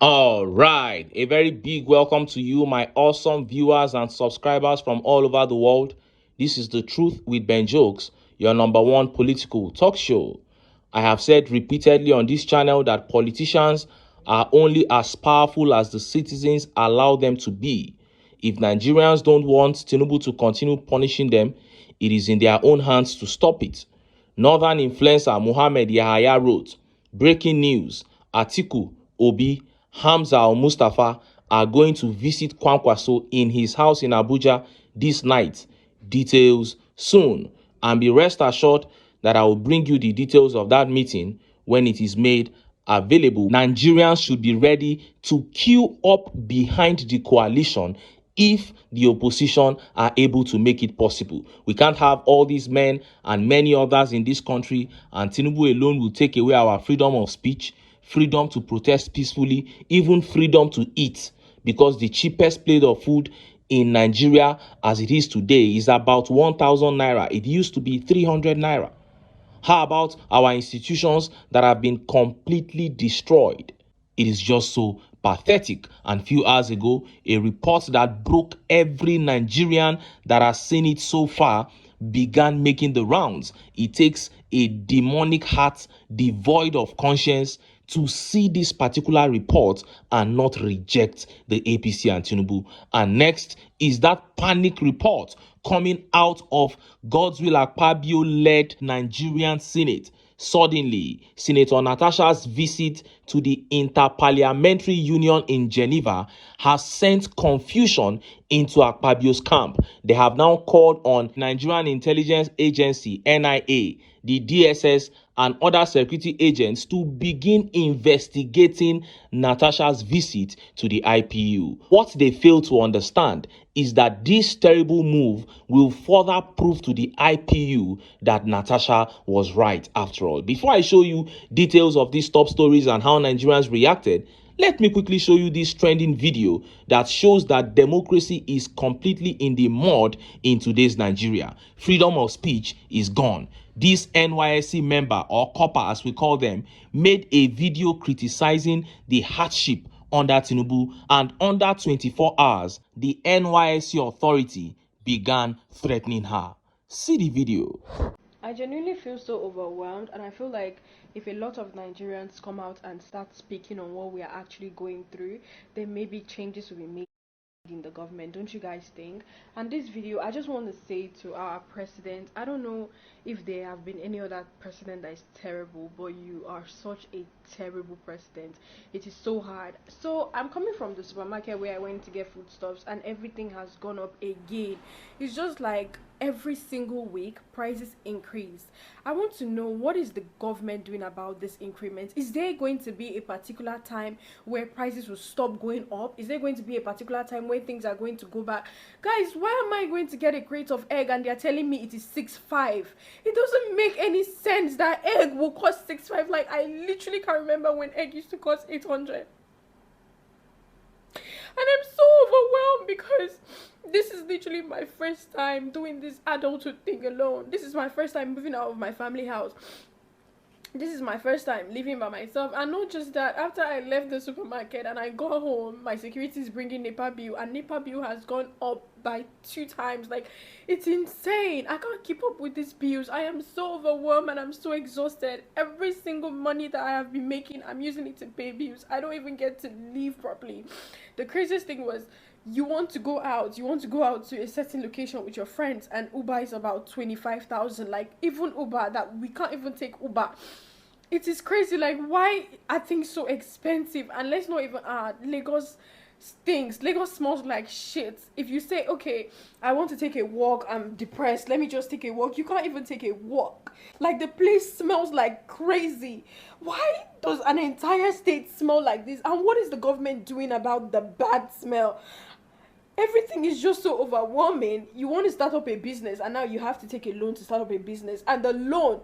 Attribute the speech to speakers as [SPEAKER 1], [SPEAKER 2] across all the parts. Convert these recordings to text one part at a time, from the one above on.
[SPEAKER 1] All right, a very big welcome to you, my awesome viewers and subscribers from all over the world. This is The Truth with Ben Jokes, your number one political talk show. I have said repeatedly on this channel that politicians are only as powerful as the citizens allow them to be. If Nigerians don't want Tinubu to continue punishing them, it is in their own hands to stop it. Northern influencer Mohammed Yahaya wrote, breaking news, Atiku, Obi, Hamza al-Mustafa are going to visit Kwankwaso in his house in Abuja this night. Details soon. And be rest assured that I will bring you the details of that meeting when it is made available. Nigerians should be ready to queue up behind the coalition if the opposition are able to make it possible. We can't have all these men and many others in this country, and Tinubu alone will take away our freedom of speech, freedom to protest peacefully, even freedom to eat, because the cheapest plate of food in Nigeria as it is today is about 1,000 naira. It used to be 300 naira. How about our institutions that have been completely destroyed? It is just so pathetic. And few hours ago, a report that broke every Nigerian that has seen it so far began making the rounds. It takes a demonic heart devoid of conscience to see this particular report and not reject the APC and Tinubu. And next is that panic report coming out of Godswill AKPABIO-led Nigerian Senate. Suddenly, Senator Natasha's visit to the Interparliamentary Union in Geneva has sent confusion into AKPABIO's camp. They have now called on Nigerian Intelligence Agency, NIA, the DSS, and other security agents to begin investigating Natasha's visit to the IPU. What they fail to understand is that this terrible move will further prove to the IPU that Natasha was right after all. Before I show you details of these top stories and how Nigerians reacted, let me quickly show you this trending video that shows that democracy is completely in the mud in today's Nigeria. Freedom of speech is gone. This NYSC member, or copper as we call them, made a video criticizing the hardship under Tinubu, and under 24 hours, the NYSC authority began threatening her. See the video.
[SPEAKER 2] I genuinely feel so overwhelmed, and I feel like if a lot of Nigerians come out and start speaking on what we are actually going through, then maybe changes will be made in the government. Don't you guys think? And this video, I just want to say to our president, I don't know if there have been any other president that is terrible, but you are such a terrible president. It is so hard. So I'm coming from the supermarket where I went to get foodstuffs, and everything has gone up again. It's just like every single week prices increase. I want to know, what is the government doing about this increment? Is there going to be a particular time where prices will stop going up? Is there going to be a particular time where things are going to go back? Guys, why am I going to get a crate of egg and they're telling me it is 6.5? It doesn't make any sense that egg will cost 6.5. Like, I literally can't remember when egg used to cost 800. And I'm so overwhelmed because this is literally my first time doing this adulthood thing alone. This is my first time moving out of my family house. This is my first time living by myself. And not just that, after I left the supermarket and I got home, my security is bringing NEPA bill, and NEPA bill has gone up by 2 times. Like, it's insane. I can't keep up with these bills. I am so overwhelmed and I'm so exhausted. Every single money that I have been making, I'm using it to pay bills. I don't even get to live properly. The craziest thing was, you want to go out to a certain location with your friends, and Uber is about 25,000. Like, even Uber, that we can't even take Uber. It is crazy. Like, why are things so expensive? And let's not even Lagos stinks. Lagos smells like shit. If you say, okay, I want to take a walk, I'm depressed, let me just take a walk, you can't even take a walk. Like, the place smells like crazy. Why does an entire state smell like this? And what is the government doing about the bad smell? Everything is just so overwhelming. You want to start up a business, and now you have to take a loan to start up a business, and the loan,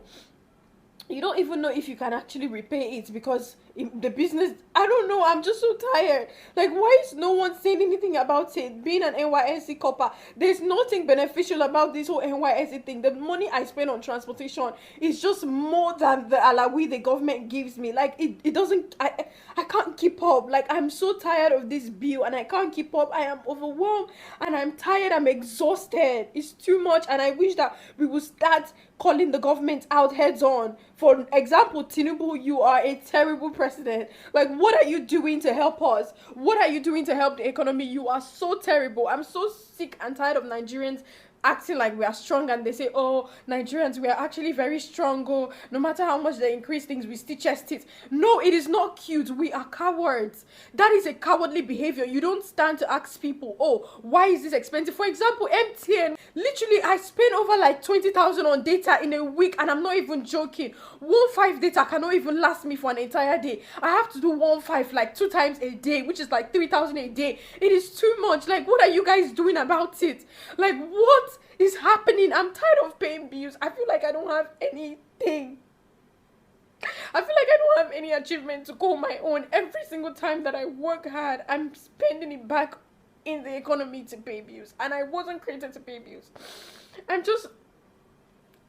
[SPEAKER 2] you don't even know if you can actually repay it, because the business. I don't know. I'm just so tired. Like, why is no one saying anything about it? Being an NYSC copper, there's nothing beneficial about this whole NYSC thing. The money I spend on transportation is just more than the alawi the government gives me. Like, it doesn't. I can't keep up. Like, I'm so tired of this bill, and I can't keep up. I am overwhelmed, and I'm tired. I'm exhausted. It's too much, and I wish that we would start calling the government out heads on. For example, Tinubu, you are a terrible president. Like, what are you doing to help us? What are you doing to help the economy? You are so terrible. I'm so sick and tired of Nigerians acting like we are strong, and they say, oh, Nigerians, we are actually very strong. Oh, no matter how much they increase things, we still chest it. No, it is not cute. We are cowards. That is a cowardly behavior. You don't stand to ask people, oh, why is this expensive? For example, MTN, literally, I spend over like 20,000 on data in a week, and I'm not even joking. 1.5 data cannot even last me for an entire day. I have to do 1.5 like 2 times a day, which is like 3,000 a day. It is too much. Like, what are you guys doing about it? Like, what is happening? I'm tired of paying bills. I feel like I don't have anything. I feel like I don't have any achievement to call my own. Every single time that I work hard, I'm spending it back in the economy to pay bills, and I wasn't created to pay bills.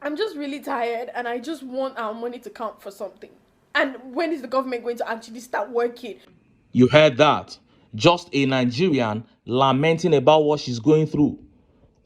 [SPEAKER 2] I'm just really tired, and I just want our money to count for something. And when is the government going to actually start working?
[SPEAKER 1] You heard that. Just a Nigerian lamenting about what she's going through.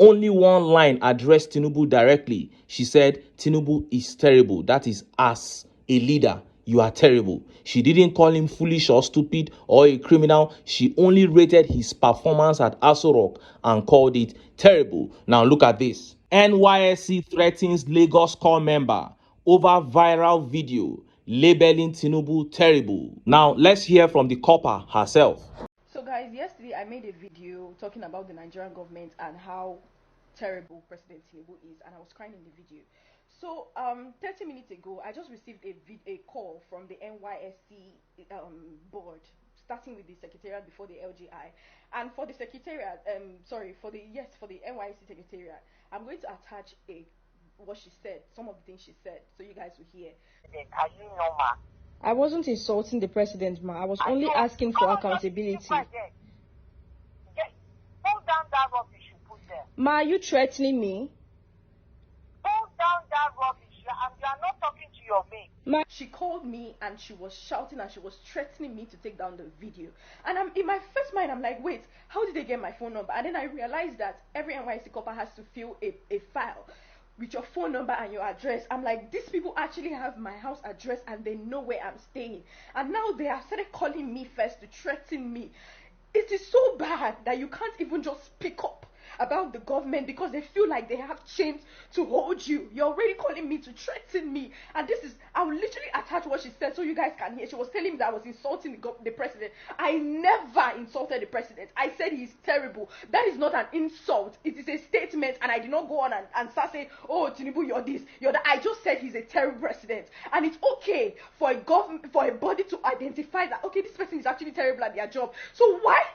[SPEAKER 1] Only one line addressed Tinubu directly. She said, Tinubu is terrible. That is, as a leader, you are terrible. She didn't call him foolish or stupid or a criminal. She only rated his performance at Aso Rock and called it terrible. Now look at this. NYSC threatens Lagos core member over viral video labeling Tinubu terrible. Now let's hear from the copper herself.
[SPEAKER 2] So guys, yesterday I made a video talking about the Nigerian government and how terrible President Tinubu is, and I was crying in the video. So 30 minutes ago, I just received a call from the NYSC board, starting with the secretariat before the LGI, and for the secretariat, for the NYSC secretariat, I'm going to attach what she said, some of the things she said, so you guys will hear.
[SPEAKER 3] Are you normal?
[SPEAKER 2] I wasn't insulting the president, ma. I was only asking for accountability.
[SPEAKER 3] Hold down that rubbish you put there.
[SPEAKER 2] Ma, are you threatening me?
[SPEAKER 3] Hold down that rubbish, and you are not talking to your mate.
[SPEAKER 2] Ma, she called me and she was shouting and she was threatening me to take down the video. And in my first mind, I'm like, wait, how did they get my phone number? And then I realized that every NYSC copper has to fill a file with your phone number and your address. I'm like, these people actually have my house address and they know where I'm staying. And now they have started calling me first to threaten me. It is so bad that you can't even just speak up about the government because they feel like they have chains to hold you. You're already calling me to threaten me. And this is, I will literally attach what she said so you guys can hear. She was telling me that I was insulting the president. I never insulted the president. I said he's terrible. That is not an insult. It is a statement, and I did not go on and start saying, oh, Tinubu, you're this, you're that. I just said he's a terrible president. And it's okay for a body to identify that, okay, this person is actually terrible at their job. So why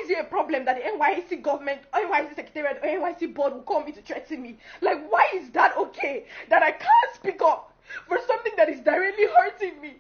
[SPEAKER 2] is it a problem that the NYSC government, NYSC secretariat, or NYSC board will call me to threaten me? Like, why is that okay? That I can't speak up for something that is directly hurting me?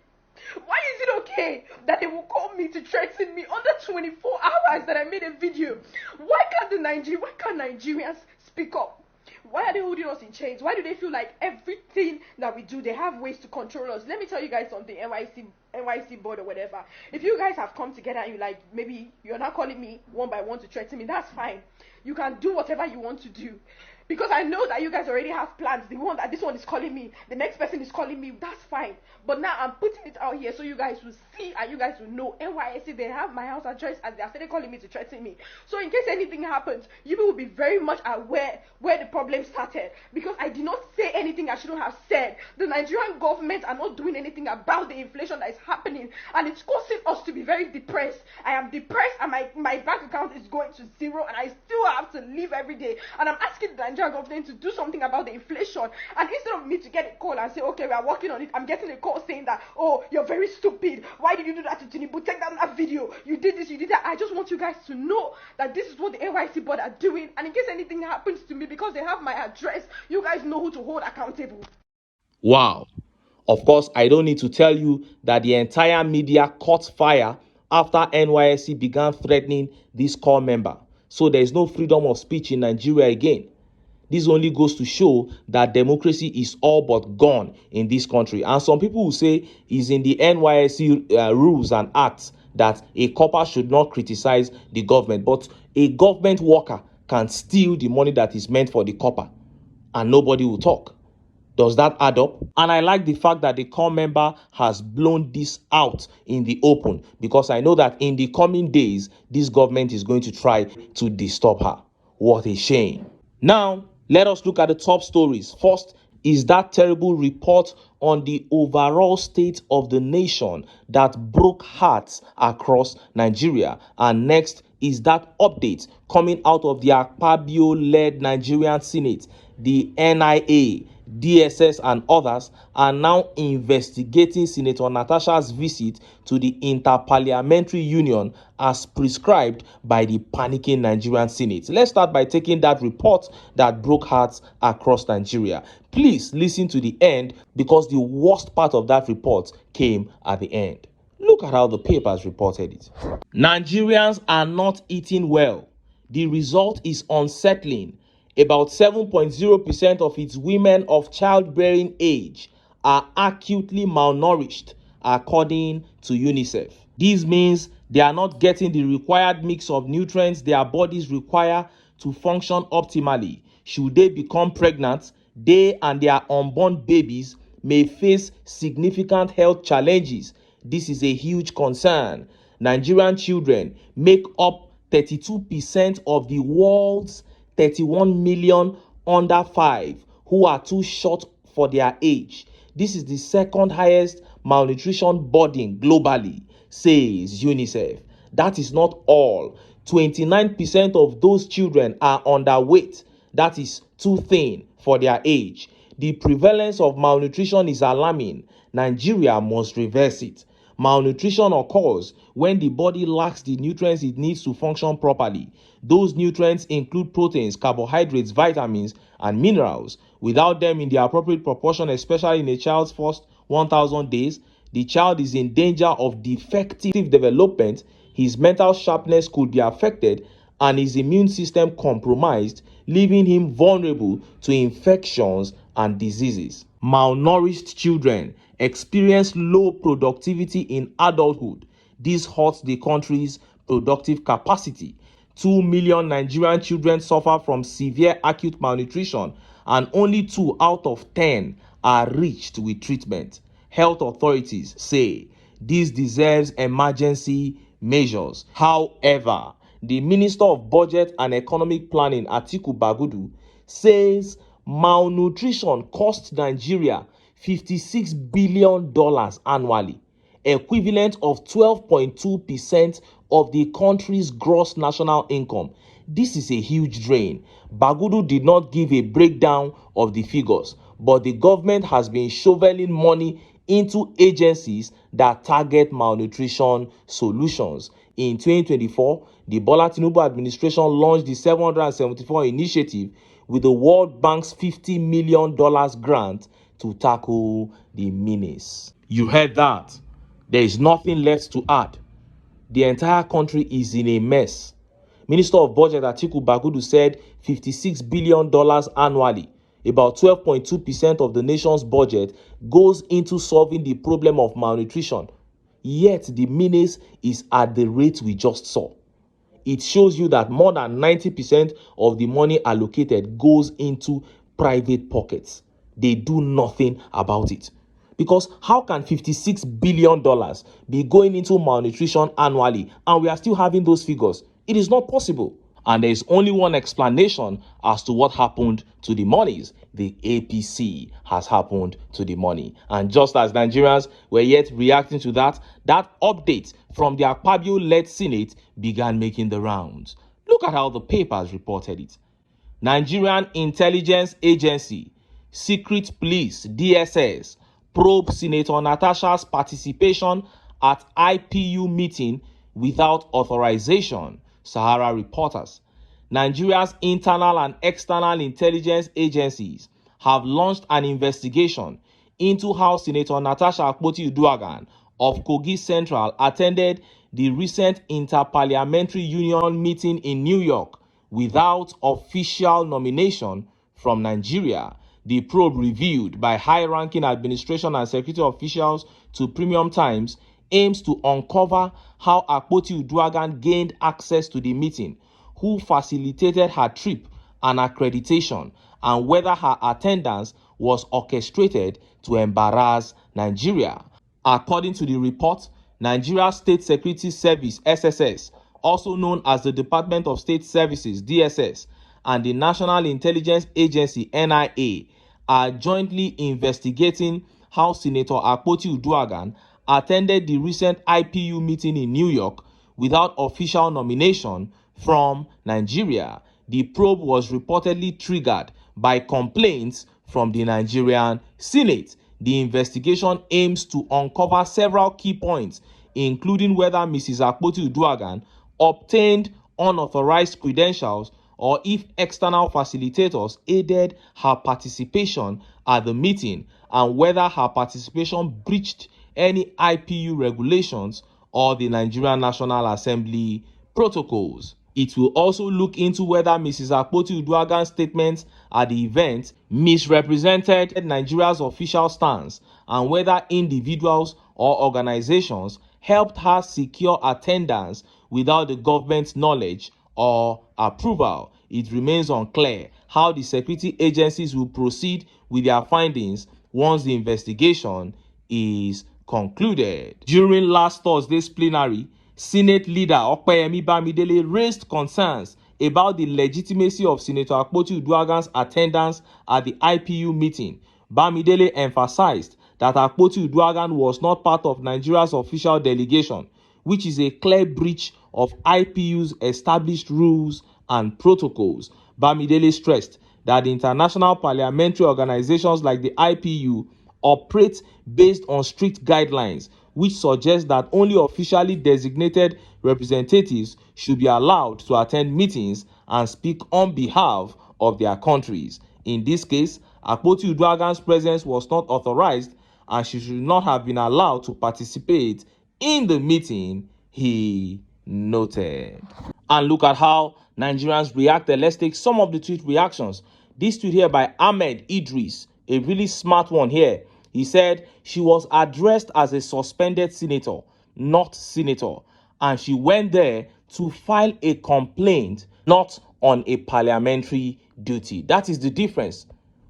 [SPEAKER 2] Why is it okay that they will call me to threaten me under 24 hours that I made a video? Why can't Nigerians speak up? Why are they holding us in chains? Why do they feel like everything that we do, they have ways to control us? Let me tell you guys something, NYC board or whatever. If you guys have come together and you like, maybe you're not calling me one by one to threaten me, that's fine. You can do whatever you want to do. Because I know that you guys already have plans. This one is calling me, the next person is calling me, that's fine. But now I'm putting it out here so you guys will see and you guys will know. NYSC, they have my house address and they are started calling me to threaten me. So in case anything happens, you will be very much aware where the problem started. Because I did not say anything I shouldn't have said. The Nigerian government are not doing anything about the inflation that is happening. And it's causing us to be very depressed. I am depressed and my bank account is going to zero and I still have to live every day. And I'm asking the Nigerian government to do something about the inflation. And instead of me to get a call and say, okay, we are working on it, I'm getting a call saying that, oh, you're very stupid. Why did you do that to Tinubu? Take down that video. You did this, you did that. I just want you guys to know that this is what the NYC board are doing. And in case anything happens to me, because they have my address, you guys know who to hold accountable.
[SPEAKER 1] Wow. Of course, I don't need to tell you that the entire media caught fire after NYSC began threatening this core member. So there is no freedom of speech in Nigeria again. This only goes to show that democracy is all but gone in this country. And some people will say it's in the NYSC rules and acts that a copper should not criticize the government. But a government worker can steal the money that is meant for the copper and nobody will talk. Does that add up? And I like the fact that the core member has blown this out in the open, because I know that in the coming days, this government is going to try to disturb her. What a shame. Now, let us look at the top stories. First is that terrible report on the overall state of the nation that broke hearts across Nigeria. And next is that update coming out of the AKPABIO-led Nigerian Senate. The NIA, DSS and others are now investigating Senator Natasha's visit to the Interparliamentary Union as prescribed by the panicking Nigerian Senate. Let's start by taking that report that broke hearts across Nigeria. Please listen to the end, because the worst part of that report came at the end. Look at how the papers reported it. Nigerians are not eating well. The result is unsettling. About 7.0% of its women of childbearing age are acutely malnourished, according to UNICEF. This means they are not getting the required mix of nutrients their bodies require to function optimally. Should they become pregnant, they and their unborn babies may face significant health challenges. This is a huge concern. Nigerian children make up 32% of the world's 31 million under 5 who are too short for their age. This is the second highest malnutrition burden globally, says UNICEF. That is not all. 29% of those children are underweight. That is too thin for their age. The prevalence of malnutrition is alarming. Nigeria must reverse it. Malnutrition occurs when the body lacks the nutrients it needs to function properly. Those nutrients include proteins, carbohydrates, vitamins, and minerals. Without them in the appropriate proportion, especially in a child's first 1,000 days, the child is in danger of defective development. His mental sharpness could be affected and his immune system compromised, leaving him vulnerable to infections and diseases. Malnourished children experience low productivity in adulthood. This hurts the country's productive capacity. 2 million Nigerian children suffer from severe acute malnutrition, and only 2 out of 10 are reached with treatment. Health authorities say this deserves emergency measures. However, the Minister of Budget and Economic Planning, AKPABIO, says malnutrition costs Nigeria $56 billion annually, equivalent of 12.2% of the country's gross national income. This is a huge drain. Bagudu did not give a breakdown of the figures, but the government has been shoveling money into agencies that target malnutrition solutions. In 2024, the Bola Tinubu administration launched the 774 initiative with the World Bank's $50 million grant to tackle the menace. You heard that. There is nothing left to add. The entire country is in a mess. Minister of Budget AKPABIO said $56 billion annually, about 12.2% of the nation's budget, goes into solving the problem of malnutrition. Yet the menace is at the rate we just saw. It shows you that more than 90% of the money allocated goes into private pockets. They do nothing about it. Because how can $56 billion be going into malnutrition annually and we are still having those figures? It is not possible. And there is only one explanation as to what happened to the monies. The APC has happened to the money. And just as Nigerians were yet reacting to that update from the AKPABIO-led Senate began making the rounds. Look at how the papers reported it. Nigerian Intelligence Agency, Secret Police, DSS, probe Senator Natasha's participation at IPU meeting without authorization, Sahara reporters. Nigeria's internal and external intelligence agencies have launched an investigation into how Senator Natasha Akpoti-Uduaghan of Kogi Central attended the recent Interparliamentary Union meeting in New York without official nomination from Nigeria. The probe reviewed by high-ranking administration and security officials to Premium Times aims to uncover how Akpoti-Uduaghan gained access to the meeting, who facilitated her trip and accreditation, and whether her attendance was orchestrated to embarrass Nigeria. According to the report, Nigeria State Security Service (SSS), also known as the Department of State Services (DSS), and the National Intelligence Agency (NIA) are jointly investigating how Senator Akpoti-Uduaghan attended the recent IPU meeting in New York without official nomination from Nigeria. The probe was reportedly triggered by complaints from the Nigerian Senate. The investigation aims to uncover several key points, including whether Mrs. Akpoti-Uduaghan obtained unauthorized credentials or if external facilitators aided her participation at the meeting, and whether her participation breached any IPU regulations or the Nigerian National Assembly protocols. It will also look into whether Mrs. Akpoti-Uduaghan's statements at the event misrepresented Nigeria's official stance, and whether individuals or organizations helped her secure attendance without the government's knowledge or approval. It remains unclear how the security agencies will proceed with their findings once the investigation is concluded. During last Thursday's plenary, Senate leader Okpeyemi Bamidele raised concerns about the legitimacy of Senator Akpoti-Uduaghan's attendance at the IPU meeting. Bamidele emphasized that Akpoti-Uduaghan was not part of Nigeria's official delegation, which is a clear breach of IPU's established rules and protocols. Bamidele stressed that the international parliamentary organizations like the IPU operate based on strict guidelines, which suggests that only officially designated representatives should be allowed to attend meetings and speak on behalf of their countries. In this case, Akpoti-Uduaghan's presence was not authorized and she should not have been allowed to participate in the meeting, he noted. And look at how Nigerians reacted. Let's take some of the tweet reactions. This tweet here by Ahmed Idris, a really smart one here. He said she was addressed as a suspended senator, not senator, and she went there to file a complaint, not on a parliamentary duty. That is the difference.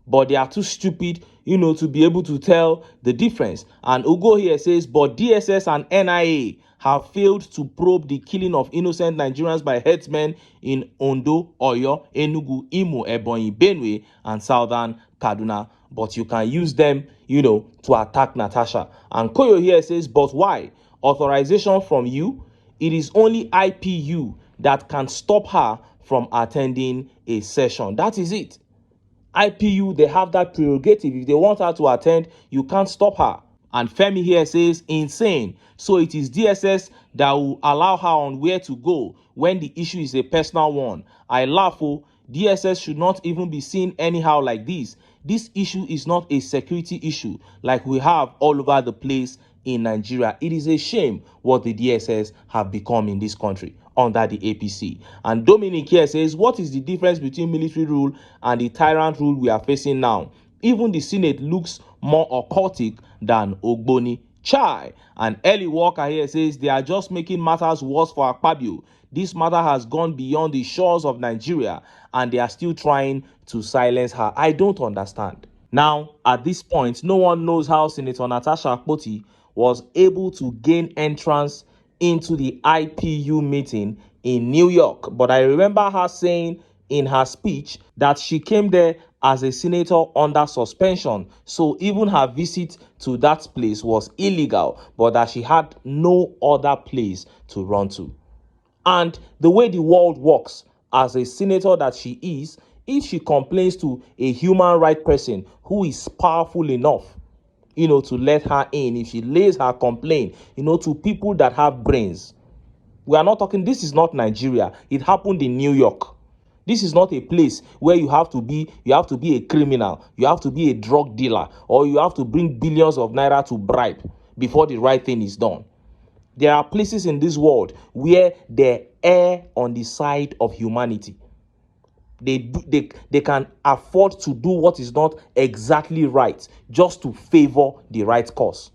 [SPEAKER 1] But they are too stupid, to be able to tell the difference. And Ugo here says, but DSS and NIA have failed to probe the killing of innocent Nigerians by herdsmen in Ondo, Oyo, Enugu, Imo, Ebonyi, Benue, and Southern Kaduna. But you can use them, to attack Natasha. And Koyo here says, but why? Authorization from you? It is only IPU that can stop her from attending a session. That is it. IPU, they have that prerogative. If they want her to attend, you can't stop her. And Femi here says, insane. So it is DSS that will allow her on where to go when the issue is a personal one. I laugh. DSS should not even be seen anyhow like this. This issue is not a security issue like we have all over the place in Nigeria. It is a shame what the DSS have become in this country under the APC. And Dominic here says, what is the difference between military rule and the tyrant rule we are facing now? Even the Senate looks more occultic than Ogboni. Chai. And Ellie Walker here says, they are just making matters worse for AKPABIO. This matter has gone beyond the shores of Nigeria and they are still trying to silence her. I don't understand. Now, at this point, no one knows how Senator Natasha Akpoti was able to gain entrance into the IPU meeting in New York. But I remember her saying in her speech that she came there as a senator under suspension. So even her visit to that place was illegal, but that she had no other place to run to. And the way the world works, as a senator that she is, if she complains to a human rights person who is powerful enough, to let her in, if she lays her complaint, to people that have brains. We are not talking, this is not Nigeria. It happened in New York. This is not a place where you have to be a criminal, you have to be a drug dealer, or you have to bring billions of naira to bribe before the right thing is done. There are places in this world where they err on the side of humanity. They can afford to do what is not exactly right just to favor the right cause.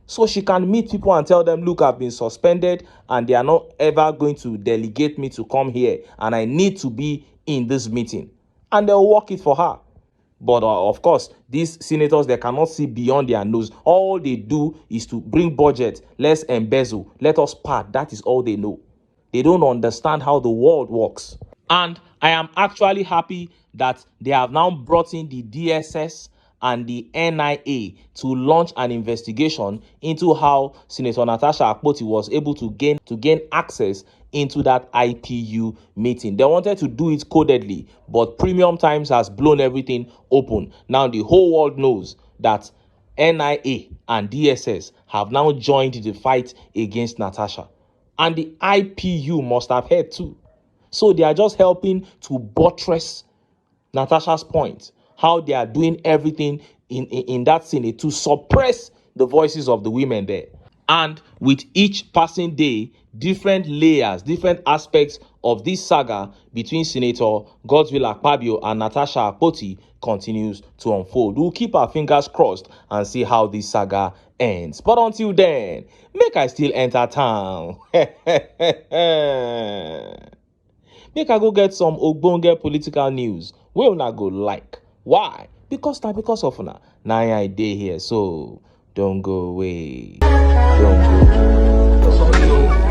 [SPEAKER 1] So she can meet people and tell them, look, I've been suspended and they are not ever going to delegate me to come here and I need to be in this meeting. And they'll work it for her. But of course, these senators, they cannot see beyond their nose. All they do is to bring budget, let's embezzle, let us part. That is all they know. They don't understand how the world works. And I am actually happy that they have now brought in the DSS and the NIA to launch an investigation into how Senator Natasha Akpoti was able to gain access into that IPU meeting. They wanted to do it codedly, but Premium Times has blown everything open. Now the whole world knows that NIA and DSS have now joined the fight against Natasha. And the IPU must have heard too. So they are just helping to buttress Natasha's point, how they are doing everything in that Senate to suppress the voices of the women there. And with each passing day, different layers, different aspects of this saga between Senator Godswill Akpabio and Natasha Akpoti continues to unfold. We'll keep our fingers crossed and see how this saga ends. But until then, make I still enter town. Make I go get some ogbonge political news wey una go like. Why? Because of una. Now I dey here, so don't go away. Don't go away.